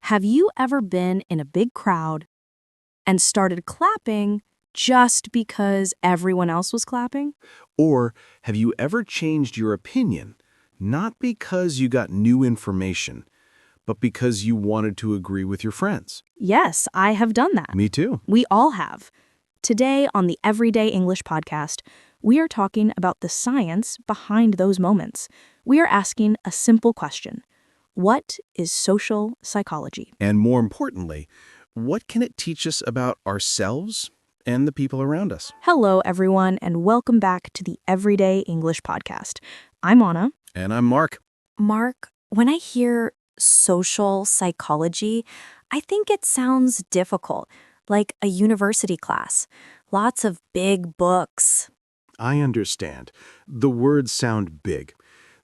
Have you ever been in a big crowd and started clapping just because everyone else was clapping? Or have you ever changed your opinion, not because you got new information, but because you wanted to agree with your friends? Yes, I have done that. Me too. We all have. Today on the Everyday English podcast, we are talking about the science behind those moments. We are asking a simple question. What is social psychology? And more importantly, what can it teach us about ourselves and the people around us? Hello, everyone, and welcome back to the Everyday English podcast. I'm Anna. And I'm Mark. Mark, when I hear social psychology, I think it sounds difficult, like a university class. Lots of big books. I understand. The words sound big.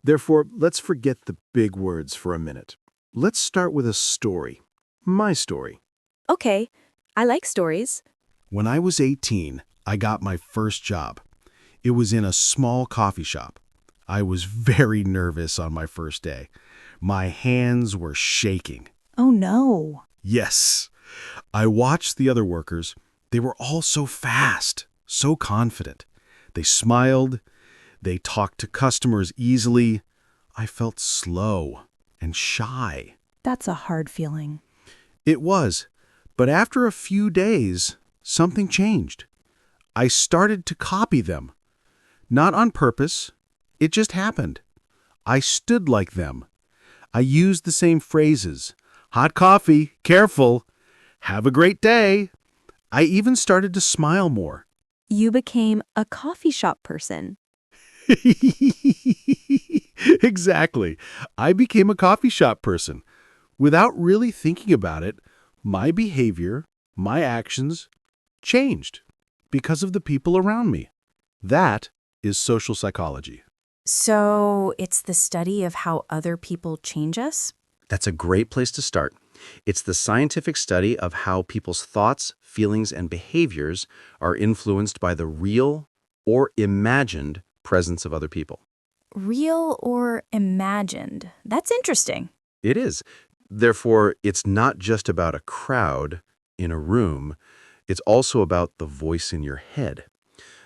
Therefore, let's forget the big words for a minute. Let's start with a story. My story. Okay, I like stories. When I was 18, I got my first job. It was in a small coffee shop. I was very nervous on my first day. My hands were shaking. Oh no. Yes. I watched the other workers. They were all so fast, so confident. They smiled. They talked to customers easily. I felt slow and shy. That's a hard feeling. It was. But after a few days, something changed. I started to copy them. Not on purpose. It just happened. I stood like them. I used the same phrases. Hot coffee, careful. Have a great day. I even started to smile more. You became a coffee shop person. Exactly. I became a coffee shop person. Without really thinking about it, my behavior, my actions changed because of the people around me. That is social psychology. So it's the study of how other people change us? That's a great place to start. It's the scientific study of how people's thoughts, feelings, and behaviors are influenced by the real or imagined presence of other people. Real or imagined? That's interesting. It is. Therefore, it's not just about a crowd in a room. It's also about the voice in your head.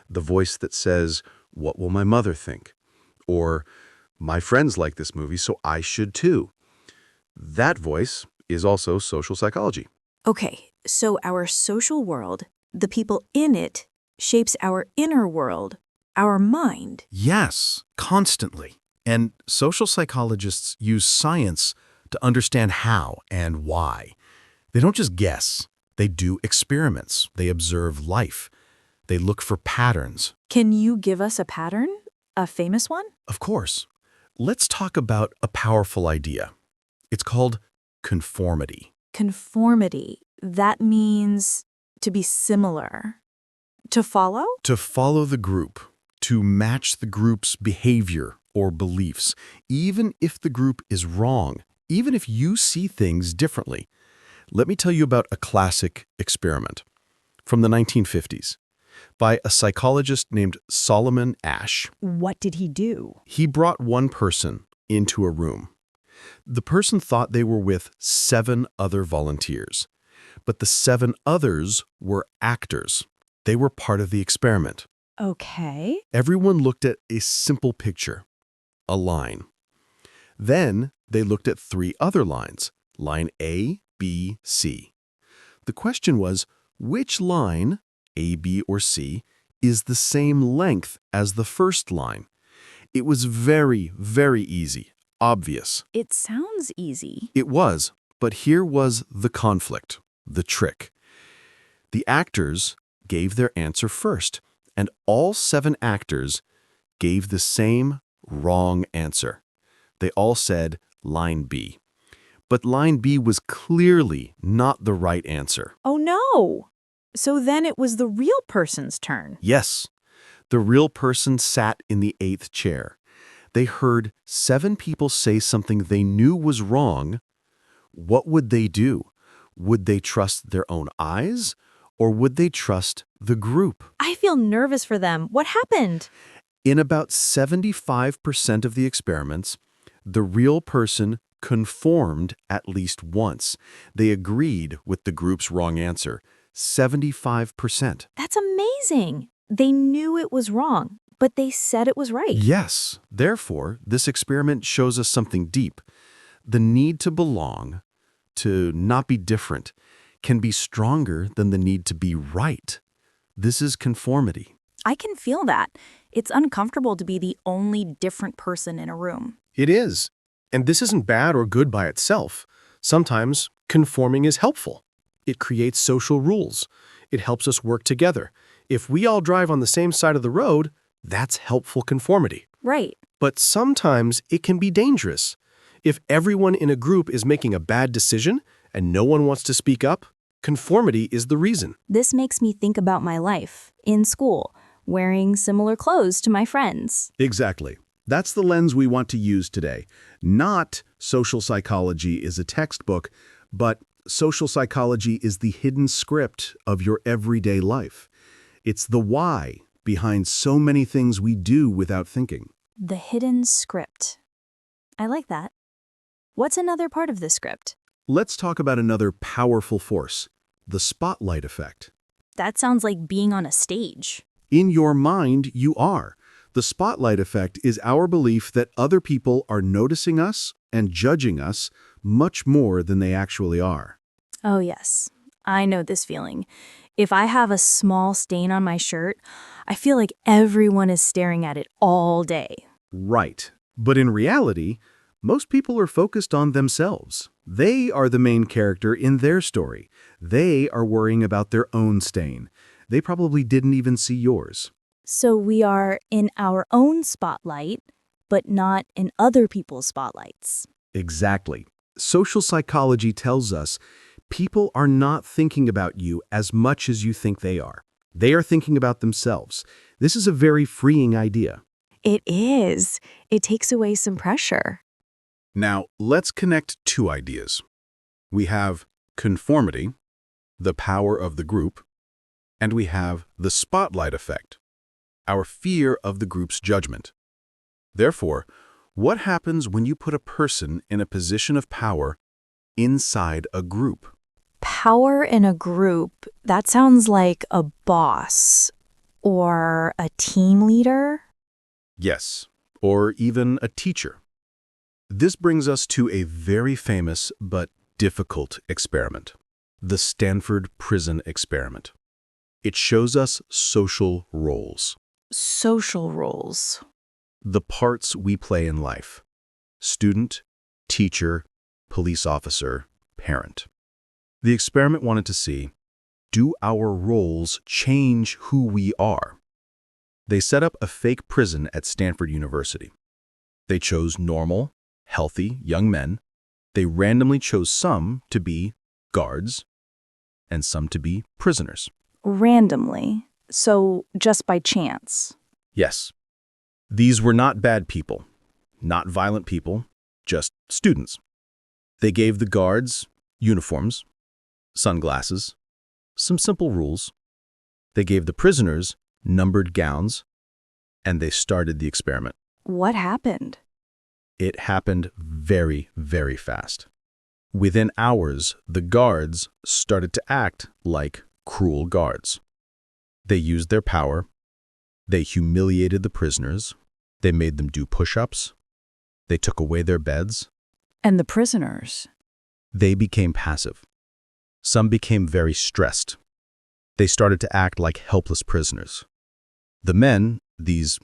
The voice that says, "What will my mother think?" Or, "My friends like this movie, so I should too." That voice is also social psychology. Okay, so our social world, the people in it, shapes our inner world, our mind. Yes, constantly. And social psychologists use science to understand how and why. They don't just guess. They do experiments. They observe life. They look for patterns. Can you give us a pattern? A famous one? Of course. Let's talk about a powerful idea. It's called conformity. Conformity. That means to be similar. To follow? To follow the group, to match the group's behavior or beliefs, even if the group is wrong, even if you see things differently. Let me tell you about a classic experiment from the 1950s by a psychologist named Solomon Asch. What did he do? He brought one person into a room. The person thought they were with 7 other volunteers, but the 7 others were actors. They were part of the experiment. Okay. Everyone looked at a simple picture, a line. Then they looked at 3 other lines, line A, B, C. The question was, which line, A, B, or C, is the same length as the first line? It was very, very easy, obvious. It sounds easy. It was, but here was the conflict, the trick. The actors gave their answer first, and all 7 actors gave the same wrong answer. They all said line B. But line B was clearly not the right answer. Oh no! So then it was the real person's turn. Yes, the real person sat in the 8th chair. They heard 7 people say something they knew was wrong. What would they do? Would they trust their own eyes, or would they trust the group? I feel nervous for them. What happened? In about 75% of the experiments, the real person conformed at least once. They agreed with the group's wrong answer. 75%. That's amazing. They knew it was wrong, but they said it was right. Yes. Therefore, this experiment shows us something deep. The need to belong, to not be different, can be stronger than the need to be right. This is conformity. I can feel that. It's uncomfortable to be the only different person in a room. It is. And this isn't bad or good by itself. Sometimes conforming is helpful. It creates social rules. It helps us work together. If we all drive on the same side of the road, that's helpful conformity. Right. But sometimes it can be dangerous. If everyone in a group is making a bad decision and no one wants to speak up, conformity is the reason. This makes me think about my life in school, wearing similar clothes to my friends. Exactly. That's the lens we want to use today. Not social psychology is a textbook, but social psychology is the hidden script of your everyday life. It's the why behind so many things we do without thinking. The hidden script. I like that. What's another part of the script? Let's talk about another powerful force, the spotlight effect. That sounds like being on a stage. In your mind, you are. The spotlight effect is our belief that other people are noticing us and judging us much more than they actually are. Oh, yes. I know this feeling. If I have a small stain on my shirt, I feel like everyone is staring at it all day. Right. But in reality, most people are focused on themselves. They are the main character in their story. They are worrying about their own stain. They probably didn't even see yours. So we are in our own spotlight, but not in other people's spotlights. Exactly. Social psychology tells us people are not thinking about you as much as you think they are. They are thinking about themselves. This is a very freeing idea. It is. It takes away some pressure. Now, let's connect two ideas. We have conformity, the power of the group, and we have the spotlight effect, our fear of the group's judgment. Therefore, what happens when you put a person in a position of power inside a group? Power in a group, that sounds like a boss or a team leader. Yes, or even a teacher. This brings us to a very famous but difficult experiment, the Stanford Prison Experiment. It shows us social roles, Social roles. the parts we play in life: student, teacher, police officer, parent. The experiment wanted to see, do our roles change who we are? They set up a fake prison at Stanford University. They chose normal, healthy young men. They randomly chose some to be guards and some to be prisoners. Randomly. So just by chance. Yes, these were not bad people, not violent people, just students. They gave the guards uniforms, sunglasses, some simple rules. They gave the prisoners numbered gowns, and they started the experiment. What happened? It happened very, very fast. Within hours, the guards started to act like cruel guards. They used their power. They humiliated the prisoners. They made them do push-ups. They took away their beds. And the prisoners? They became passive. Some became very stressed. They started to act like helpless prisoners. The men, these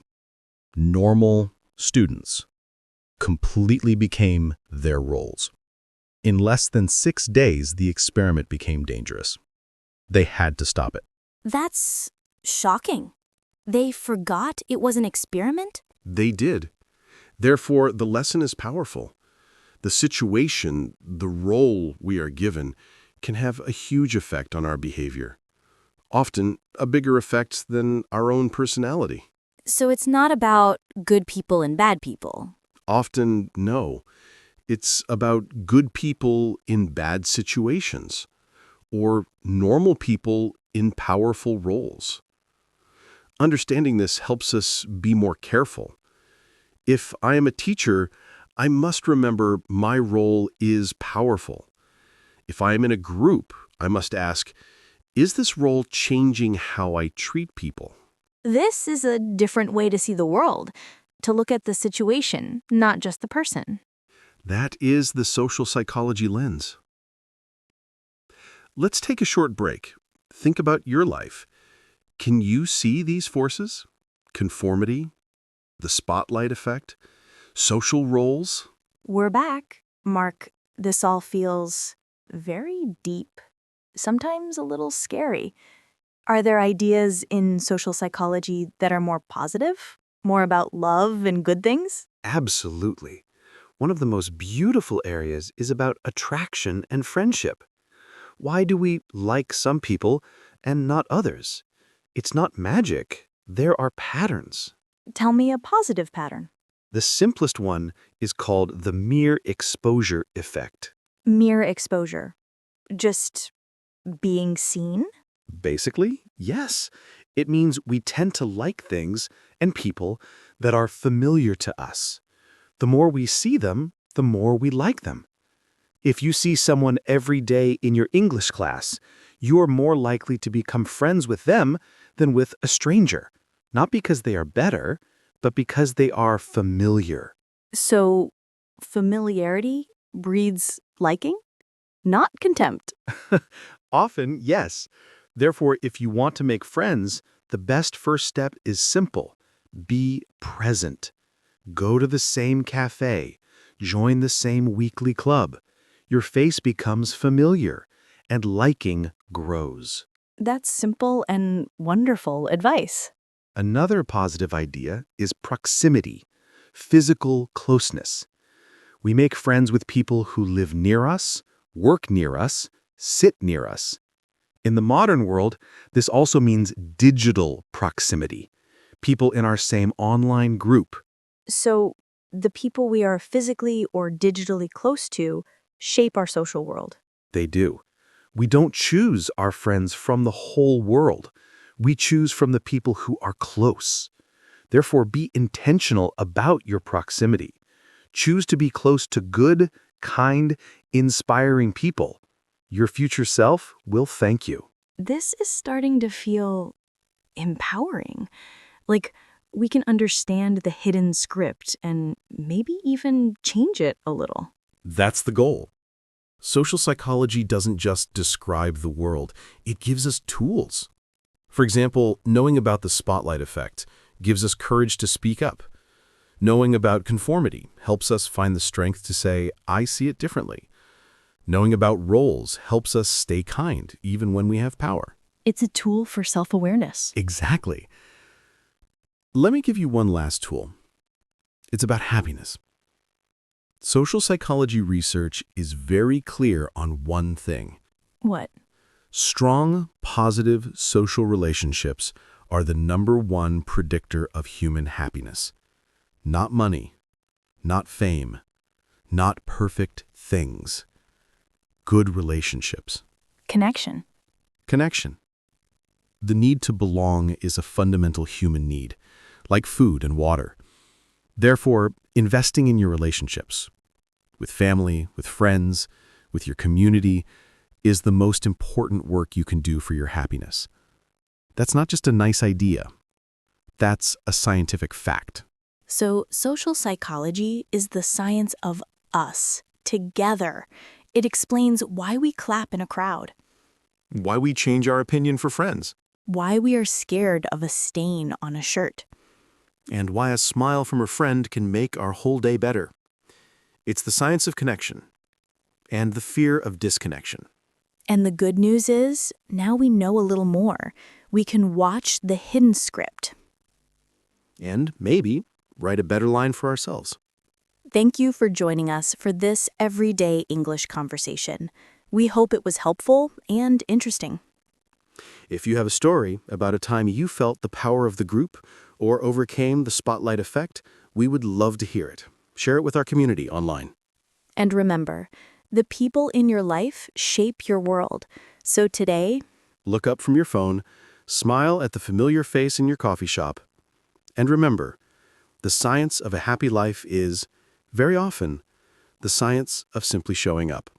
normal students, completely became their roles. In less than 6 days, the experiment became dangerous. They had to stop it. That's shocking. They forgot it was an experiment? They did. Therefore, the lesson is powerful. The situation, the role we are given, can have a huge effect on our behavior. Often, a bigger effect than our own personality. So it's not about good people and bad people. Often, no. It's about good people in bad situations, or normal people in powerful roles. Understanding this helps us be more careful. If I am a teacher, I must remember my role is powerful. If I am in a group, I must ask, is this role changing how I treat people? This is a different way to see the world, to look at the situation, not just the person. That is the social psychology lens. Let's take a short break. Think about your life. Can you see these forces? Conformity, the spotlight effect, social roles? We're back. Mark, this all feels very deep, sometimes a little scary. Are there ideas in social psychology that are more positive, more about love and good things? Absolutely. One of the most beautiful areas is about attraction and friendship. Why do we like some people and not others? It's not magic. There are patterns. Tell me a positive pattern. The simplest one is called the mere exposure effect. Mere exposure. Just being seen? Basically, yes. It means we tend to like things and people that are familiar to us. The more we see them, the more we like them. If you see someone every day in your English class, you're more likely to become friends with them than with a stranger. Not because they are better, but because they are familiar. So, familiarity breeds liking? Not contempt. Often, yes. Therefore, if you want to make friends, the best first step is simple. Be present. Go to the same cafe. Join the same weekly club. Your face becomes familiar, and liking grows. That's simple and wonderful advice. Another positive idea is proximity, physical closeness. We make friends with people who live near us, work near us, sit near us. In the modern world, this also means digital proximity, people in our same online group. So, the people we are physically or digitally close to shape our social world. They do. We don't choose our friends from the whole world. We choose from the people who are close. Therefore, be intentional about your proximity. Choose to be close to good, kind, inspiring people. Your future self will thank you. This is starting to feel empowering. Like we can understand the hidden script and maybe even change it a little. That's the goal. Social psychology doesn't just describe the world, it gives us tools. For example, knowing about the spotlight effect gives us courage to speak up. Knowing about conformity helps us find the strength to say, I see it differently. Knowing about roles helps us stay kind, even when we have power. It's a tool for self-awareness. Exactly. Let me give you one last tool. It's about happiness. Social psychology research is very clear on one thing. What? Strong, positive social relationships are the #1 predictor of human happiness. Not money, not fame, not perfect things. Good relationships. Connection. Connection. The need to belong is a fundamental human need, like food and water. Therefore, investing in your relationships, with family, with friends, with your community, is the most important work you can do for your happiness. That's not just a nice idea. That's a scientific fact. So, social psychology is the science of us, together. It explains why we clap in a crowd, Why we change our opinion for friends, why we are scared of a stain on a shirt. and why a smile from a friend can make our whole day better. It's the science of connection and the fear of disconnection. And the good news is, now we know a little more. We can watch the hidden script. And maybe write a better line for ourselves. Thank you for joining us for this everyday English conversation. We hope it was helpful and interesting. If you have a story about a time you felt the power of the group or overcame the spotlight effect, we would love to hear it. Share it with our community online. And remember, the people in your life shape your world. So today, Look up from your phone, smile at the familiar face in your coffee shop, and remember, the science of a happy life is Very often, the science of simply showing up.